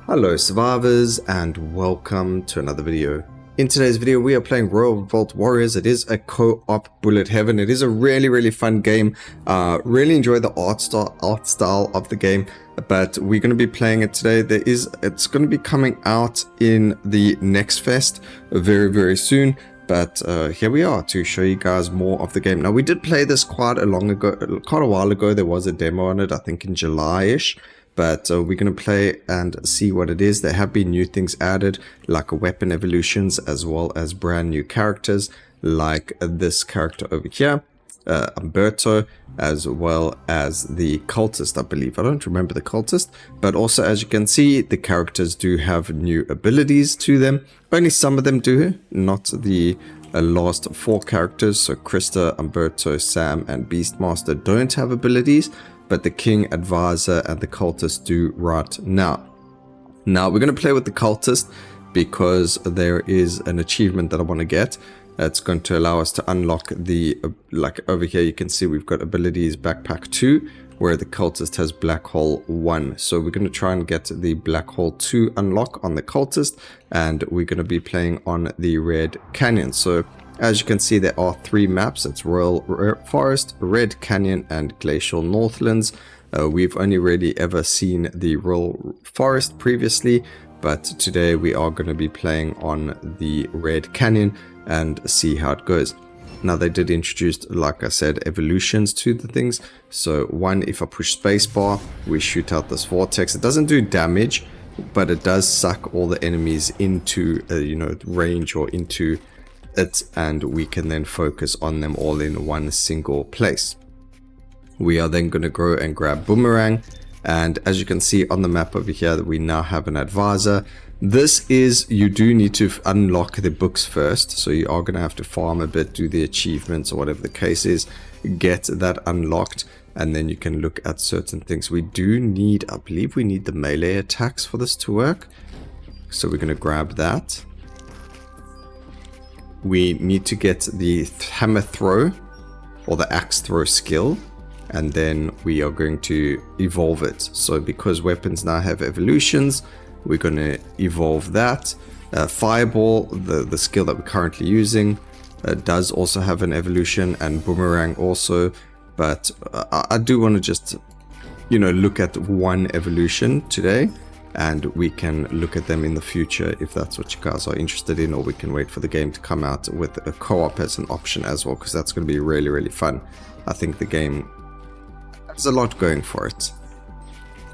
Hello survivors and welcome to another video. In today's video we are playing Revolt Warriors. It is a co-op bullet heaven. It is a really fun game. Really enjoy the art style of the game, but we're going to be playing it today. It's going to be coming out in the next fest very soon. But here we are to show you guys more of the game. Now we did play this quite a while ago. There was a demo on it, I think in July-ish. But we're going to play and see what it is. There have been new things added, like weapon evolutions, as well as brand new characters, like this character over here, Umberto, as well as the cultist, I believe. I don't remember the cultist, but also, as you can see, the characters do have new abilities to them. Only some of them do, not the last four characters. So Krista, Umberto, Sam, and Beastmaster don't have abilities, but the King, Advisor, and the Cultist do right now. Now, we're going to play with the Cultist because there is an achievement that I want to get. It's going to allow us to unlock the, like over here, you can see we've got abilities Backpack 2, where the Cultist has Black Hole 1. So we're going to try and get the Black Hole 2 unlock on the Cultist, and we're going to be playing on the Red Canyon. So as you can see, there are three maps. It's Royal Forest, Red Canyon, and Glacial Northlands. We've only really ever seen the Royal Forest previously, but today we are going to be playing on the Red Canyon and see how it goes. Now, they did introduce, like I said, evolutions to the things. So one, if I push spacebar, we shoot out this vortex. It doesn't do damage, but it does suck all the enemies into range or into it, and we can then focus on them all in one single place. We are then going to go and grab Boomerang, and as you can see on the map over here, we now have an advisor. This is, you do need to unlock the books first, so you are going to have to farm a bit, do the achievements or whatever the case is, get that unlocked, and then you can look at certain things. We do need, I believe we need the melee attacks for this to work, so we're going to grab that. We need to get the hammer throw or the axe throw skill, and then we are going to evolve it. So because weapons now have evolutions, we're going to evolve that. Fireball, the skill that we're currently using, does also have an evolution, and Boomerang also. But I do want to just, look at one evolution today, and we can look at them in the future if that's what you guys are interested in, or we can wait for the game to come out with a co-op as an option as well, because that's going to be really fun. I think the game has a lot going for it.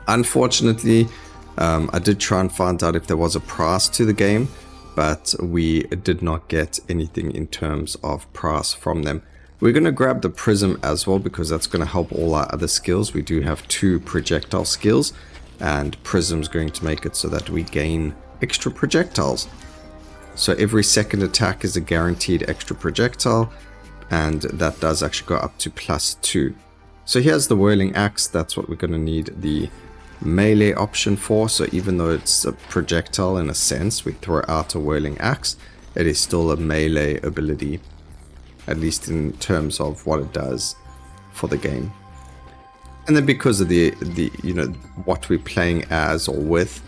Unfortunately, I did try and find out if there was a price to the game, but we did not get anything in terms of price from them. We're going to grab the prism as well, because that's going to help all our other skills. We do have 2 projectile skills, and Prism's going to make it so that we gain extra projectiles. So every second attack is a guaranteed extra projectile, and that does actually go up to +2. So here's the Whirling Axe. That's what we're going to need the melee option for. So even though it's a projectile in a sense, we throw out a Whirling Axe, it is still a melee ability, at least in terms of what it does for the game. And then because of the what we're playing as or with,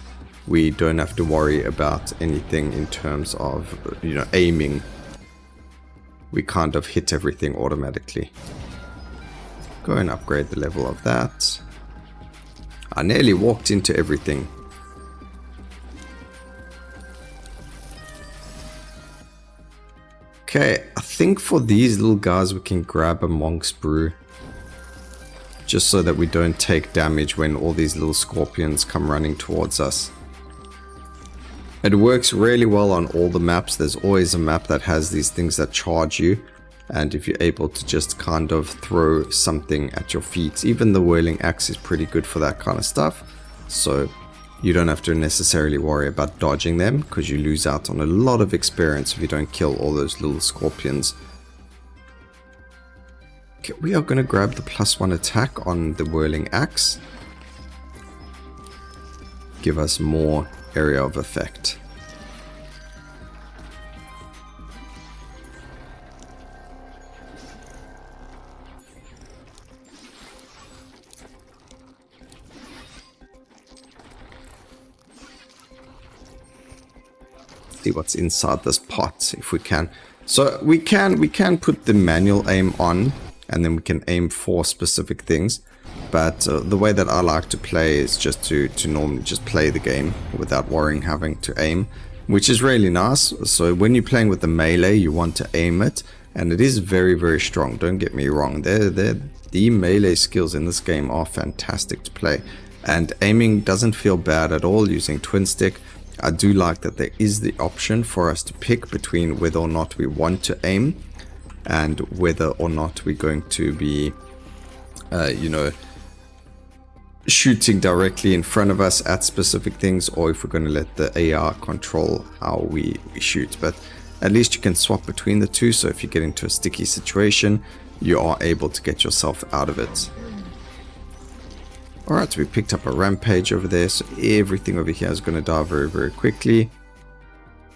we don't have to worry about anything in terms of aiming. We kind of hit everything automatically. Go and upgrade the level of that. I nearly walked into everything. Okay, I think for these little guys we can grab a Monk's Brew, just so that we don't take damage when all these little scorpions come running towards us. It works really well on all the maps. There's always a map that has these things that charge you, and if you're able to just kind of throw something at your feet, even the Whirling Axe is pretty good for that kind of stuff. So you don't have to necessarily worry about dodging them, because you lose out on a lot of experience if you don't kill all those little scorpions. Okay, we are going to grab the +1 attack on the Whirling Axe. Give us more area of effect. see what's inside this pot if we can. So we can put the manual aim on, and then we can aim for specific things. But the way that I like to play is just to normally just play the game without worrying having to aim, which is really nice. So when you're playing with the melee, you want to aim it, and it is very, very strong. Don't get me wrong. The melee skills in this game are fantastic to play, and aiming doesn't feel bad at all using twin stick. I do like that there is the option for us to pick between whether or not we want to aim and whether or not we're going to be, you know, shooting directly in front of us at specific things, or if we're going to let the AI control how we shoot. But at least you can swap between the two, so if you get into a sticky situation, you are able to get yourself out of it. Alright, so we picked up a rampage over there, so everything over here is going to die very, very quickly.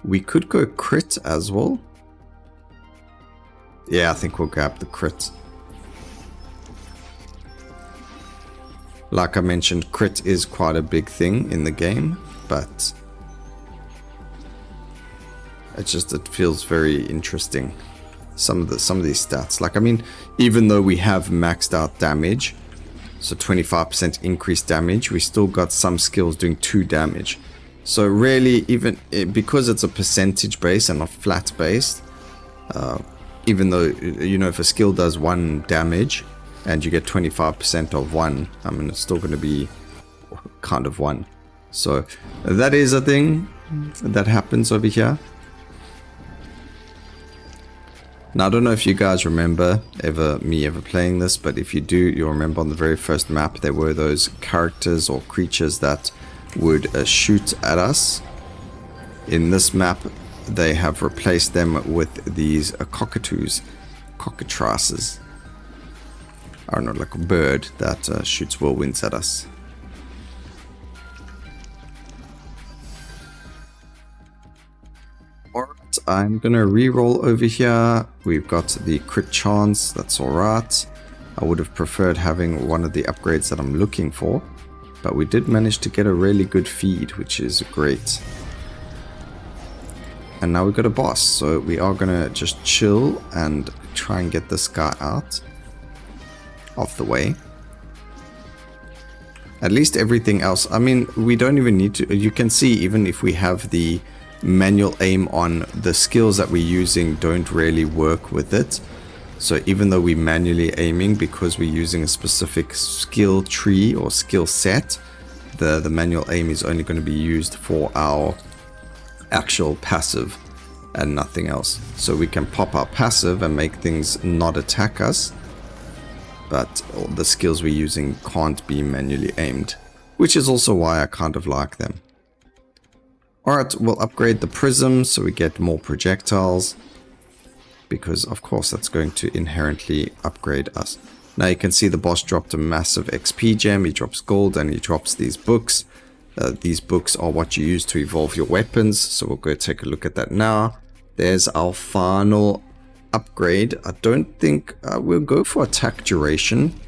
We could go crit as well. Yeah, I think we'll grab the crit. Like I mentioned, crit is quite a big thing in the game, but it feels very interesting. Some of these stats, like, I mean, even though we have maxed out damage, so 25% increased damage, we still got some skills doing 2 damage. So really, even because it's a percentage based and not flat based, even though, you know, if a skill does 1 damage and you get 25% of 1, I mean, it's still going to be kind of 1. So that is a thing that happens over here. Now, I don't know if you guys remember me ever playing this, but if you do, you'll remember on the very first map, there were those characters or creatures that would shoot at us. In this map, they have replaced them with these cockatoos, cockatrices. I don't know, like a bird that shoots whirlwinds at us. Alright, I'm gonna re-roll over here. We've got the crit chance, that's alright. I would have preferred having one of the upgrades that I'm looking for, but we did manage to get a really good feed, which is great. And now we've got a boss, so we are gonna just chill and try and get this guy out of the way. At least everything else, I mean, we don't even need to, you can see even if we have the manual aim on, the skills that we're using don't really work with it. So even though we're manually aiming, because we're using a specific skill tree or skill set, the manual aim is only going to be used for our actual passive and nothing else. So we can pop our passive and make things not attack us, but the skills we're using can't be manually aimed, which is also why I kind of like them. Alright, we'll upgrade the prism so we get more projectiles, because of course that's going to inherently upgrade us. Now you can see the boss dropped a massive XP gem, he drops gold and he drops these books. These books are what you use to evolve your weapons, so we'll go take a look at that now. There's our final upgrade. I don't think we'll go for attack duration,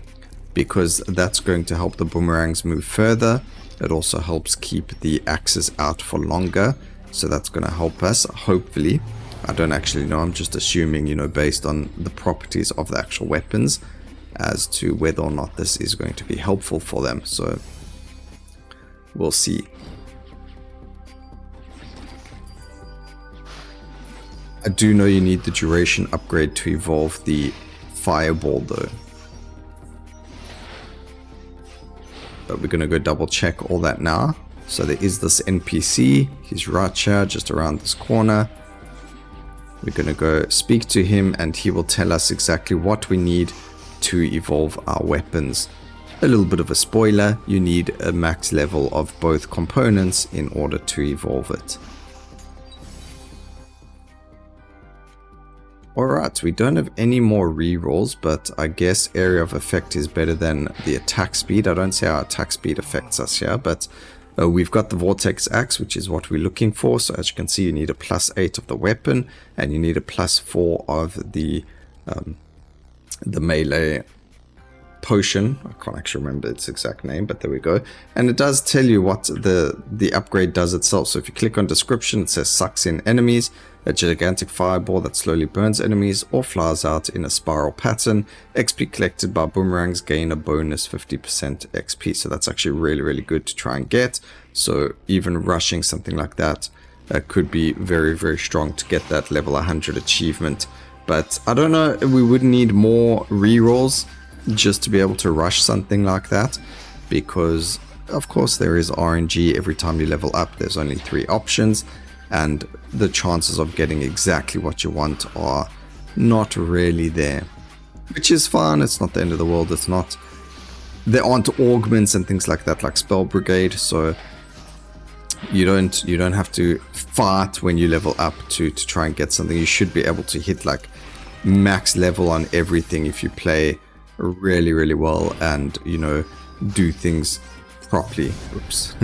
because that's going to help the boomerangs move further. It also helps keep the axes out for longer, so that's going to help us, hopefully. I don't actually know, I'm just assuming, you know, based on the properties of the actual weapons, as to whether or not this is going to be helpful for them, so we'll see. I do know you need the duration upgrade to evolve the fireball though. But we're going to go double check all that now. So there is this NPC, he's right here, just around this corner. We're going to go speak to him and he will tell us exactly what we need to evolve our weapons. A little bit of a spoiler, you need a max level of both components in order to evolve it. Alright, we don't have any more rerolls, but I guess area of effect is better than the attack speed. I don't see how attack speed affects us here, but we've got the vortex axe, which is what we're looking for. So as you can see, you need a +8 of the weapon and you need a +4 of the melee potion. I can't actually remember its exact name, but there we go. And it does tell you what the upgrade does itself. So if you click on description, it says sucks in enemies, a gigantic fireball that slowly burns enemies or flies out in a spiral pattern. XP collected by boomerangs gain a bonus 50% XP. So that's actually really, really good to try and get. So even rushing something like that could be very, very strong to get that level 100 achievement. But I don't know, we would need more rerolls just to be able to rush something like that, because of course there is RNG every time you level up. There's only 3 options, and the chances of getting exactly what you want are not really there, which is fine. It's not the end of the world. It's not, there aren't augments and things like that like Spell Brigade, so you don't have to fight when you level up to try and get something. You should be able to hit like max level on everything if you play really, really well and, you know, do things properly. Oops.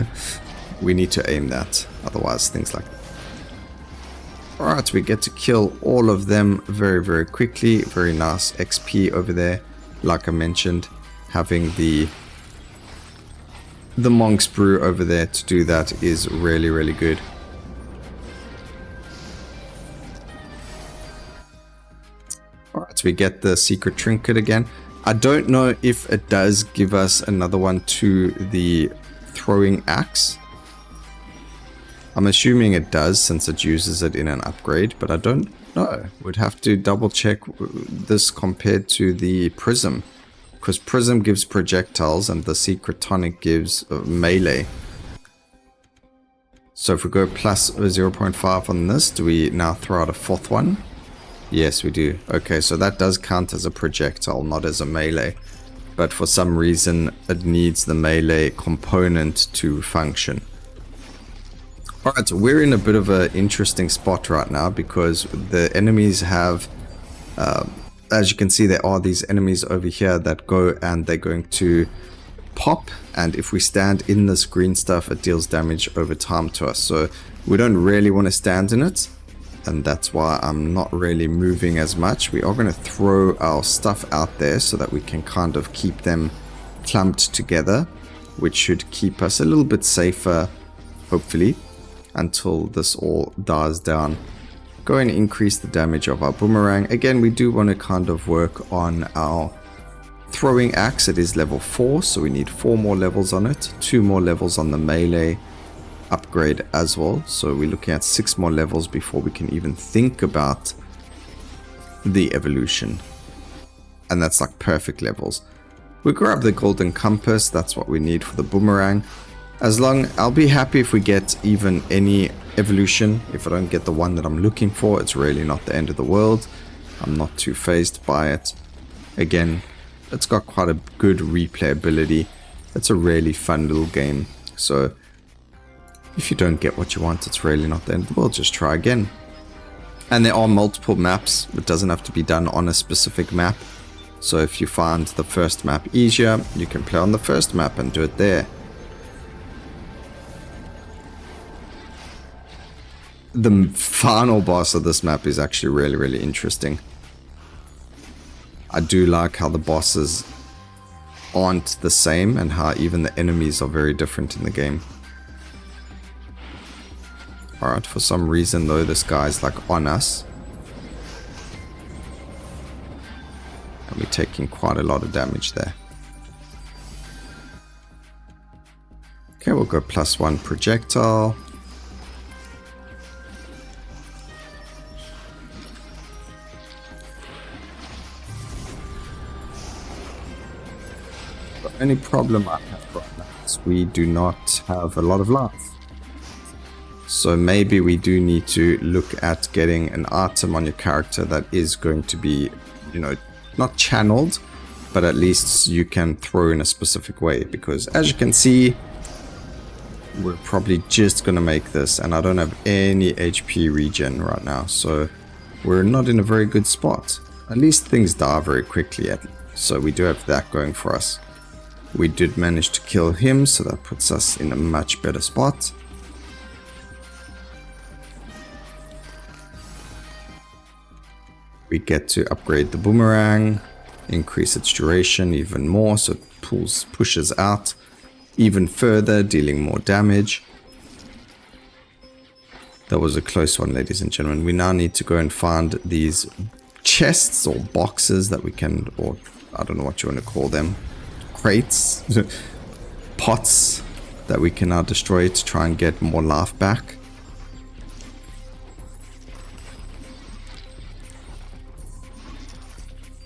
We need to aim that, otherwise things like that. Alright, we get to kill all of them very, very quickly. Very nice XP over there. Like I mentioned, having the Monk's Brew over there to do that is really, really good. Alright, so we get the secret trinket again. I don't know if it does give us another one to the throwing axe. I'm assuming it does since it uses it in an upgrade, but I don't know. We'd have to double check this compared to the prism, because prism gives projectiles and the secret tonic gives melee. So if we go plus 0.5 on this, do we now throw out a 4th one? Yes, we do. Okay, so that does count as a projectile, not as a melee. But for some reason, it needs the melee component to function. Alright, so we're in a bit of an interesting spot right now because the enemies have... as you can see, there are these enemies over here that go and they're going to pop. And if we stand in this green stuff, it deals damage over time to us. So we don't really want to stand in it. And that's why I'm not really moving as much. We are going to throw our stuff out there so that we can kind of keep them clumped together, which should keep us a little bit safer, hopefully, until this all dies down. Go and increase the damage of our boomerang. Again, we do want to kind of work on our throwing axe. It is level 4, so we need 4 more levels on it, 2 more levels on the melee upgrade as well. So we're looking at 6 more levels before we can even think about the evolution. And that's like perfect levels. We grab the golden compass. That's what we need for the boomerang. I'll be happy if we get even any evolution. If I don't get the one that I'm looking for, it's really not the end of the world. I'm not too fazed by it. Again, it's got quite a good replayability. It's a really fun little game. So if you don't get what you want, it's really not the end of the world. Just try again. And there are multiple maps. It doesn't have to be done on a specific map. So if you find the first map easier, you can play on the first map and do it there. The final boss of this map is actually really, really interesting. I do like how the bosses aren't the same and how even the enemies are very different in the game. Alright, for some reason though, this guy's like on us. And we're taking quite a lot of damage there. Okay, we'll go +1 projectile. The only problem I have right now is we do not have a lot of life. So maybe we do need to look at getting an item on your character that is going to be, you know, not channeled, but at least you can throw in a specific way. Because as you can see, we're probably just going to make this, and I don't have any HP regen right now. So we're not in a very good spot. At least things die very quickly. So we do have that going for us. We did manage to kill him, so that puts us in a much better spot. We get to upgrade the boomerang increase its duration even more, so it pushes out even further, dealing more damage. That was a close one, ladies and gentlemen. We now need to go and find these chests or boxes that we can, or I don't know what you want to call them, crates, pots that we can now destroy to try and get more life back.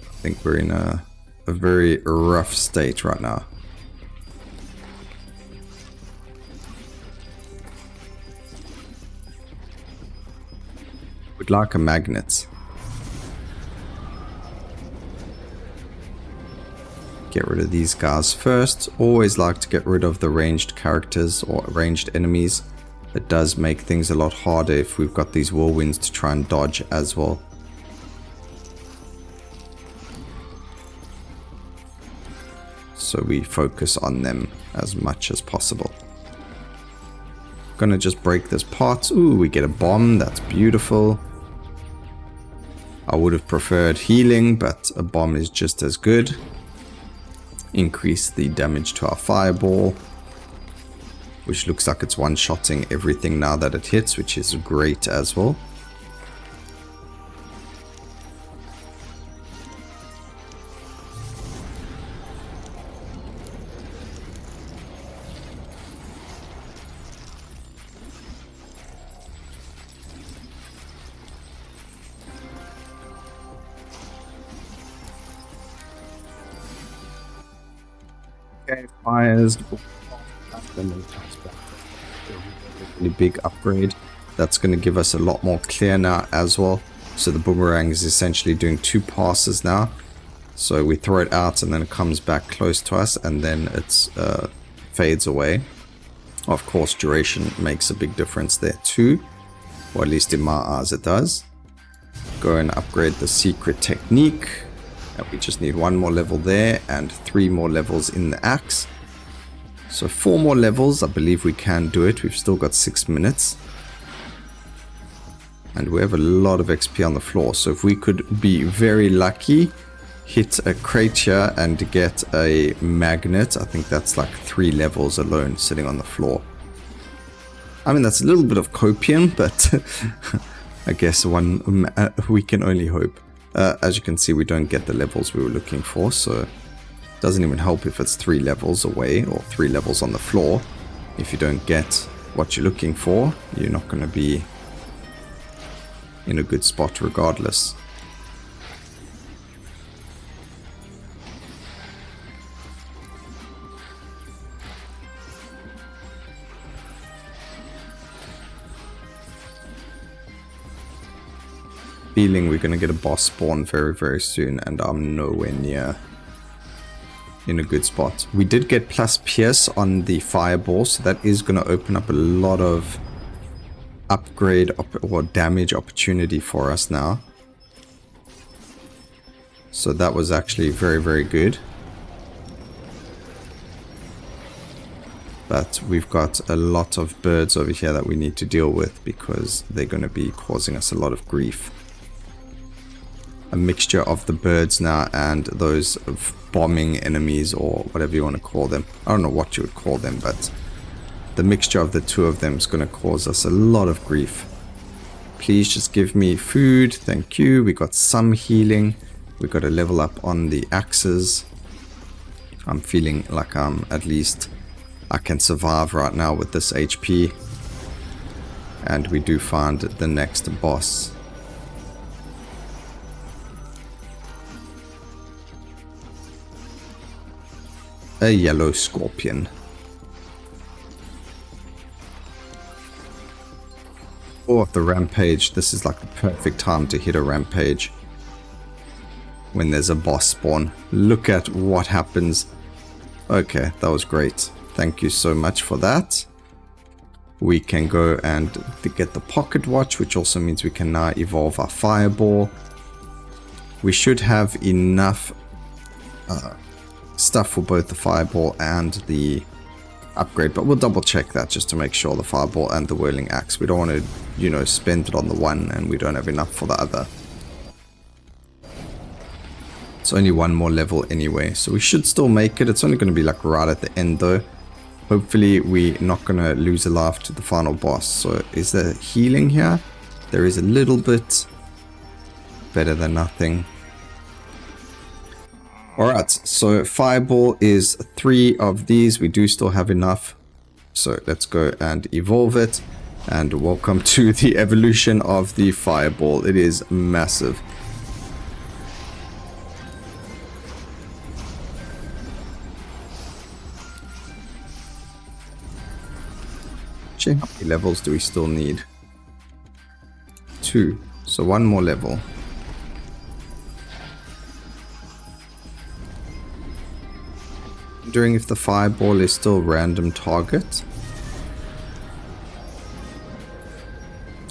I think we're in a very rough state right now. We'd like a magnet. Get rid of these guys first. Always like to get rid of the ranged characters or ranged enemies. It does make things a lot harder if we've got these whirlwinds to try and dodge as well. So we focus on them as much as possible. Gonna just break this part. Ooh, we get a bomb. That's beautiful. I would have preferred healing, but a bomb is just as good. Increase the damage to our fireball, which looks like it's one-shotting everything now that it hits, which is great as well. Okay, fires. Really big upgrade. That's going to give us a lot more clear now as well. So the boomerang is essentially doing 2 passes now. So we throw it out and then it comes back close to us and then it fades away. Of course, duration makes a big difference there too. Or at least in my eyes it does. Go and upgrade the secret technique. And we just need 1 more level there and 3 more levels in the axe. So 4 more levels, I believe we can do it. We've still got 6 minutes. And we have a lot of XP on the floor. So if we could be very lucky, hit a crate here and get a magnet, I think that's like 3 levels alone sitting on the floor. I mean, that's a little bit of copium, but I guess we can only hope. As you can see, we don't get the levels we were looking for, so it doesn't even help if it's 3 levels away or 3 levels on the floor. If you don't get what you're looking for, you're not going to be in a good spot regardless. Feeling we're going to get a boss spawn very, very soon, and I'm nowhere near in a good spot. We did get plus pierce on the fireball, so that is going to open up a lot of upgrade or damage opportunity for us now. So that was actually very, very good. But we've got a lot of birds over here that we need to deal with because they're going to be causing us a lot of grief. A mixture of the birds now and those bombing enemies or whatever you want to call them. I don't know what you would call them, but the mixture of the 2 of them is going to cause us a lot of grief. Please just give me food. Thank you. We got some healing. We got a level up on the axes. I'm feeling like at least I can survive right now with this HP. And we do find the next boss. A yellow scorpion. Oh, the rampage. This is like the perfect time to hit a rampage. When there's a boss spawn. Look at what happens. Okay, that was great. Thank you so much for that. We can go and get the pocket watch, which also means we can now evolve our fireball. We should have enough stuff for both the fireball and the upgrade, but we'll double check that just to make sure the fireball and the whirling axe. We don't want to, you know, spend it on the one and we don't have enough for the other. It's only one more level anyway, so we should still make it. It's only going to be like right at the end though. Hopefully we're not going to lose a life to the final boss. So is there healing here? There is a little bit. Better than nothing. Alright, so fireball is 3 of these. We do still have enough. So let's go and evolve it. And welcome to the evolution of the fireball. It is massive. Check how many levels do we still need? 2. So 1 more level. Wondering if the fireball is still random target.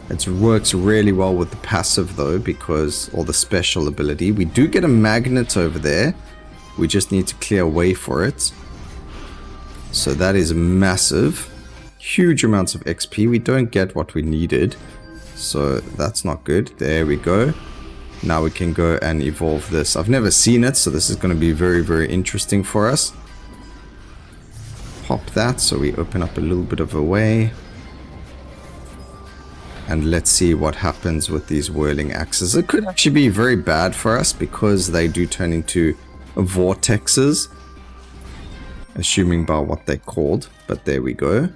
It works really well with the passive though, because, or the special ability. We do get a magnet over there. We just need to clear a way for it. So that is massive. Huge amounts of XP. We don't get what we needed. So that's not good. There we go. Now we can go and evolve this. I've never seen it, so this is going to be very, very interesting for us. Pop that so we open up a little bit of a way. And let's see what happens with these whirling axes. It could actually be very bad for us because they do turn into vortexes. Assuming by what they're called. But there we go.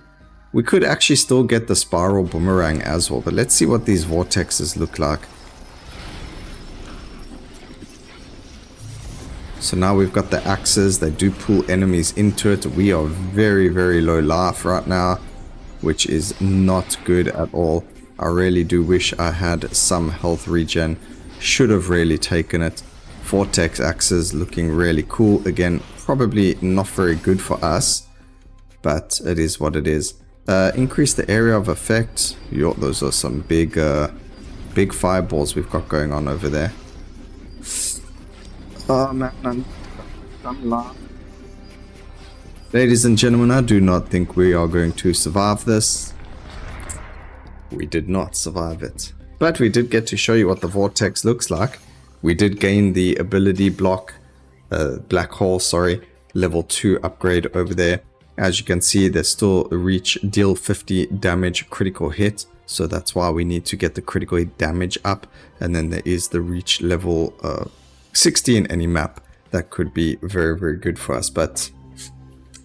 We could actually still get the spiral boomerang as well. But let's see what these vortexes look like. So now we've got the axes. They do pull enemies into it. We are very, very low life right now. Which is not good at all. I really do wish I had some health regen. Should have really taken it. Vortex axes looking really cool. Again, probably not very good for us. But it is what it is. Increase the area of effect. Yo, those are some big fireballs we've got going on over there. Oh man, I'm lost. Ladies and gentlemen, I do not think we are going to survive this. We did not survive it. But we did get to show you what the vortex looks like. We did gain the ability block, black hole, sorry, level 2 upgrade over there. As you can see, there's still a reach, deal 50 damage critical hit. So that's why we need to get the critical hit damage up. And then there is the reach level 60 in any map. That could be very, very good for us. But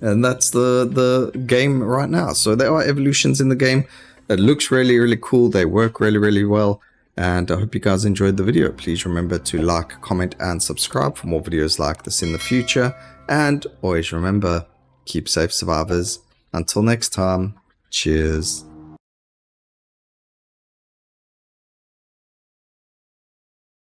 and that's the game right now. So there are evolutions in the game. It looks really, really cool. They work really, really well. And I hope you guys enjoyed the video. Please remember to like, comment, and subscribe for more videos like this in the future. And always remember, keep safe, survivors. Until next time, cheers.